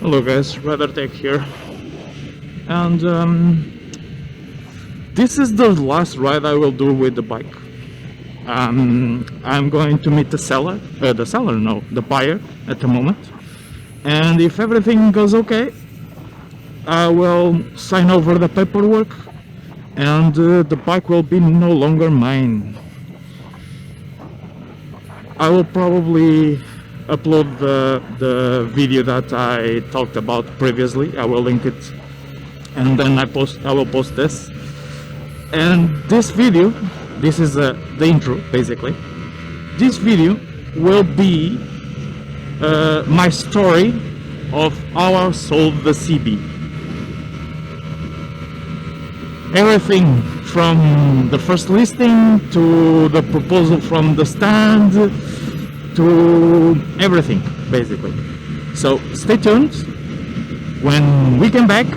Hello guys, RiderTech here, and this is the last ride I will do with the bike. I'm going to meet the buyer at the moment, and if everything goes okay, I will sign over the paperwork and the bike will be no longer mine. I will probably upload the video that I talked about previously. I will link it, and then I will post this. And this video, this is the intro basically. This video will be my story of how I sold the CB. Everything from the first listing to the proposal from the stand to everything basically. So stay tuned. When we come back,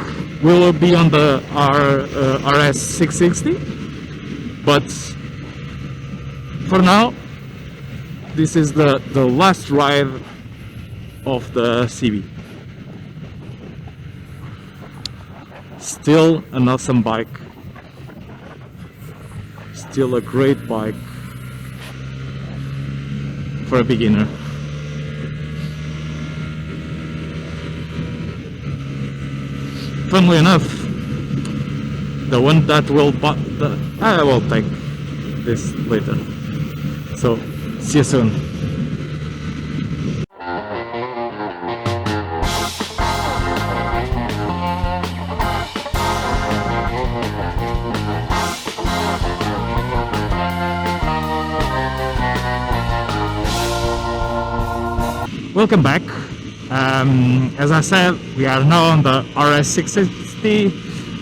we will be on the RS 660, but for now this is the last ride of the CB. Still an awesome bike, still a great bike for a beginner. Funnily enough, the one that will I will take this later. So see you soon. Welcome back. As I said, we are now on the RS 660,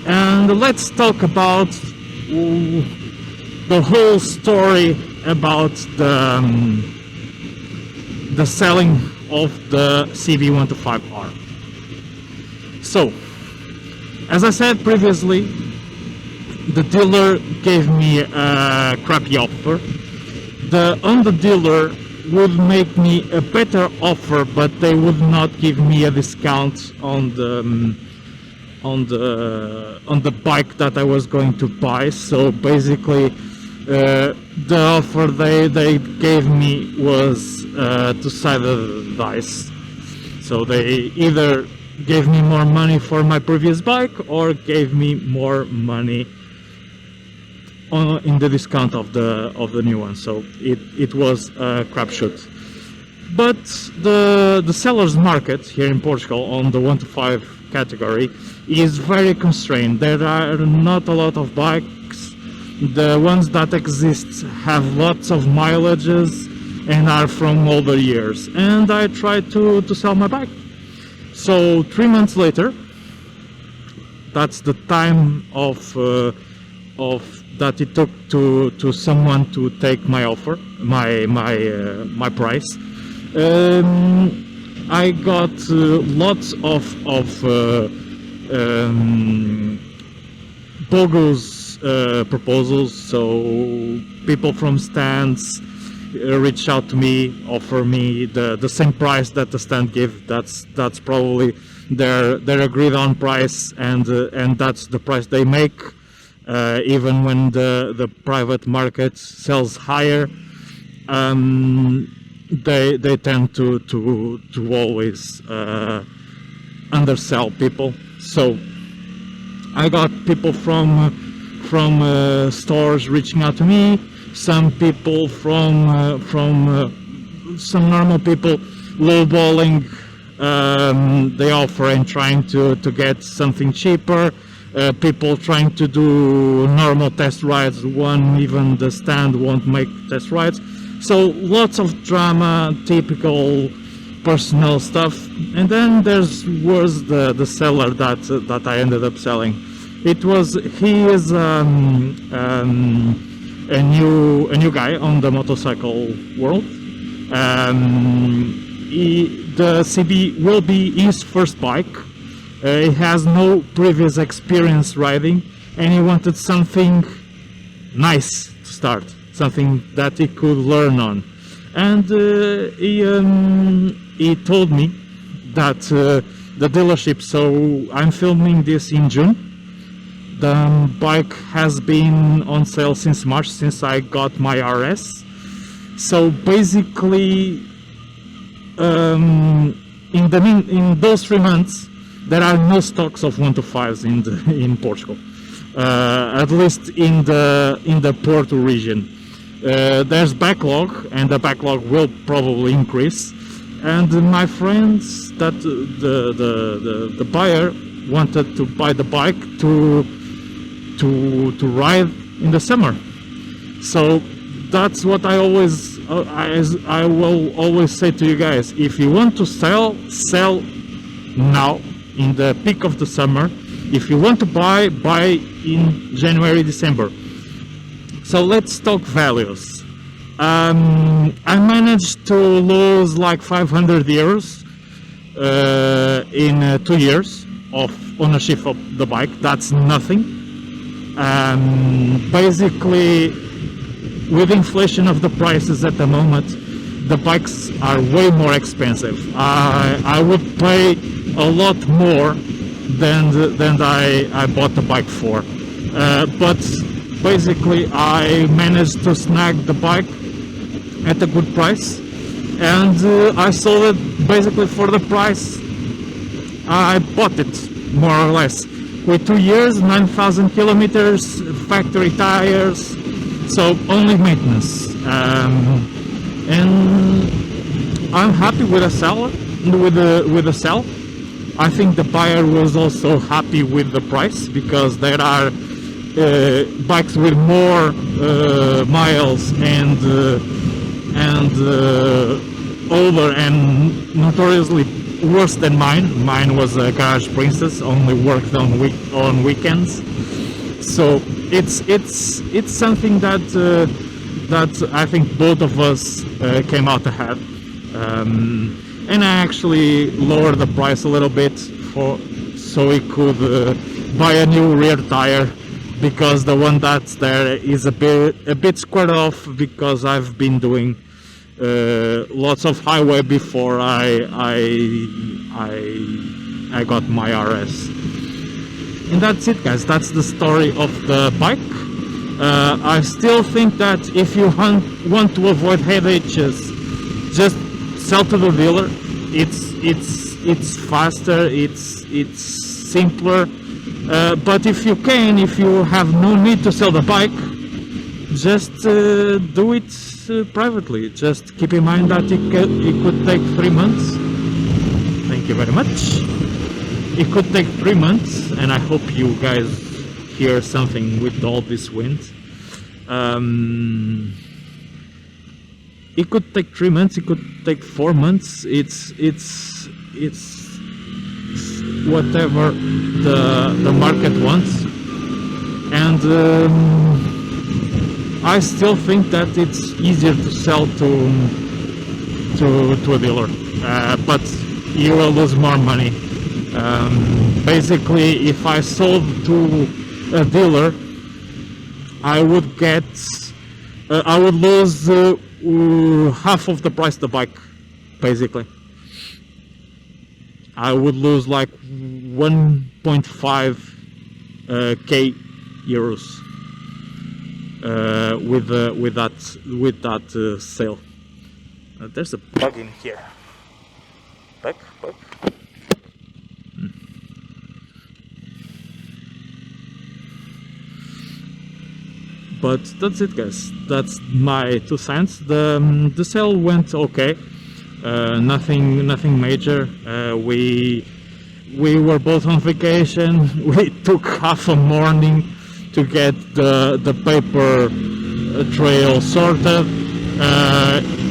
and let's talk about the whole story about the selling of the CB125R. So, as I said previously, the dealer gave me a crappy offer. The dealer would make me a better offer, but they would not give me a discount on the bike that I was going to buy. So basically, the offer they gave me was two-sided dice. So they either gave me more money for my previous bike or gave me more money in the discount of the new one. So it was a crapshoot. But the seller's market here in Portugal on the 1 to 5 category is very constrained. There are not a lot of bikes. The ones that exist have lots of mileages and are from older years, and I tried to sell my bike. So 3 months later, that's the time of that it took to someone to take my offer, my price. I got lots of bogus proposals. So people from stands reach out to me, offer me the same price that the stand give. That's probably their agreed on price, and that's the price they make. Even when the private market sells higher, they tend to always undersell people. So I got people from stores reaching out to me, some people from some normal people lowballing the offer and trying to get something cheaper. People trying to do normal test rides, even the stand won't make test rides. So lots of drama, typical personal stuff. And then was the seller that I ended up selling. He is a new guy on the motorcycle world. The CB will be his first bike. He has no previous experience riding, and he wanted something nice to start, something that he could learn on. And he told me that the dealership. So I'm filming this in June. The bike has been on sale since March, since I got my RS. So basically, in those 3 months, there are no stocks of 125s in Portugal, at least in the Porto region. There's backlog, and the backlog will probably increase. And my friends, that the buyer wanted to buy the bike to ride in the summer. So that's what I will always say to you guys: if you want to sell now in the peak of the summer. If you want to buy in January, December. So let's talk values. I managed to lose like 500 euros in 2 years of ownership of the bike. That's nothing. Basically, with inflation of the prices at the moment, the bikes are way more expensive. I would pay a lot more than I bought the bike for. But basically, I managed to snag the bike at a good price, and I sold it basically for the price I bought it, more or less. With 2 years, 9,000 kilometers, factory tires, so only maintenance. And I'm happy with the seller, with the sell. I think the buyer was also happy with the price, because there are bikes with more miles and older and notoriously worse than mine. Mine was a garage princess, only worked on weekends. So it's something that I think both of us came out ahead. And I actually lowered the price a little bit so we could buy a new rear tire, because the one that's there is a bit squared off, because I've been doing lots of highway before I got my RS. And that's it, guys. That's the story of the bike. I still think that if you want to avoid headaches, just sell to the dealer. It's faster, it's simpler. But if you have no need to sell the bike, just do it privately. Just keep in mind that it could take 3 months. Thank you very much. It could take 3 months, and I hope you guys hear something with all this wind. It could take 3 months. It could take 4 months. It's whatever the market wants, and I still think that it's easier to sell to a dealer, but you will lose more money. Basically, if I sold to a dealer, I would lose half of the price of the bike. Basically, I would lose like 1.5 k euros with that sale. There's a bug in here. Bug. But that's it, guys. That's my 2 cents. The sale went okay. Nothing major. We were both on vacation. We took half a morning to get the paper trail sorted.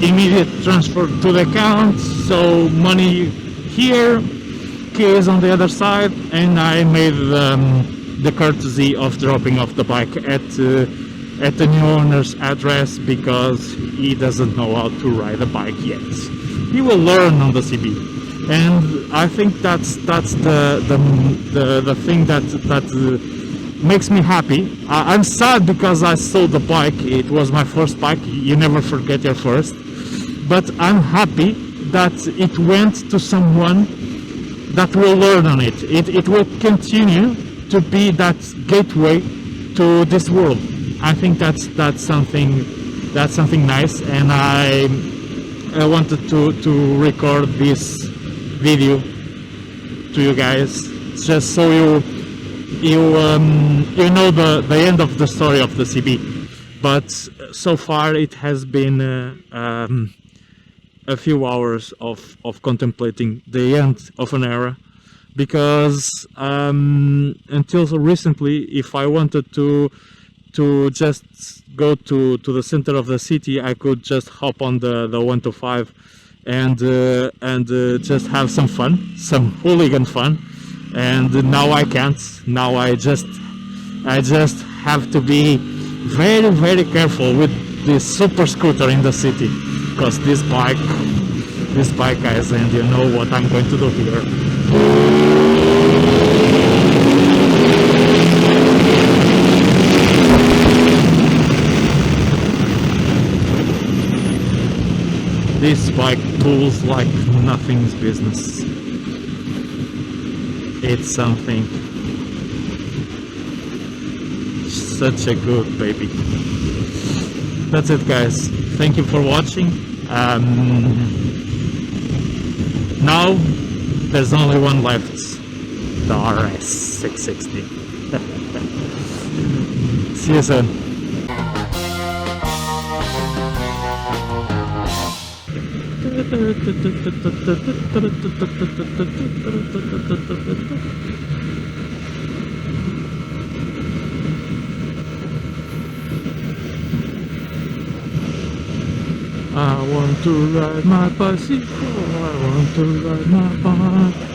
Immediate transfer to the account. So money here, keys on the other side, and I made the courtesy of dropping off the bike at the new owner's address, because he doesn't know how to ride a bike yet. He will learn on the CB, and I think that's the thing that makes me happy. I'm sad because I sold the bike. It was my first bike. You never forget your first. But I'm happy that it went to someone that will learn on it. It will continue to be that gateway to this world. I think that's something nice, and I wanted to record this video to you guys just so you know the end of the story of the CB. But so far it has been a few hours of contemplating the end of an era, because until recently, if I wanted to just go to the center of the city, I could just hop on the 125 and just have some fun, some hooligan fun. And now I can't. Now I just have to be very careful with this super scooter in the city, because this bike guys, and you know what I'm going to do here. This bike pulls like nothing's business. It's something. Such a good baby. That's it, guys. Thank you for watching. Now there's only one left, the RS 660. See you soon. I want to ride my bicycle, I want to ride my bike.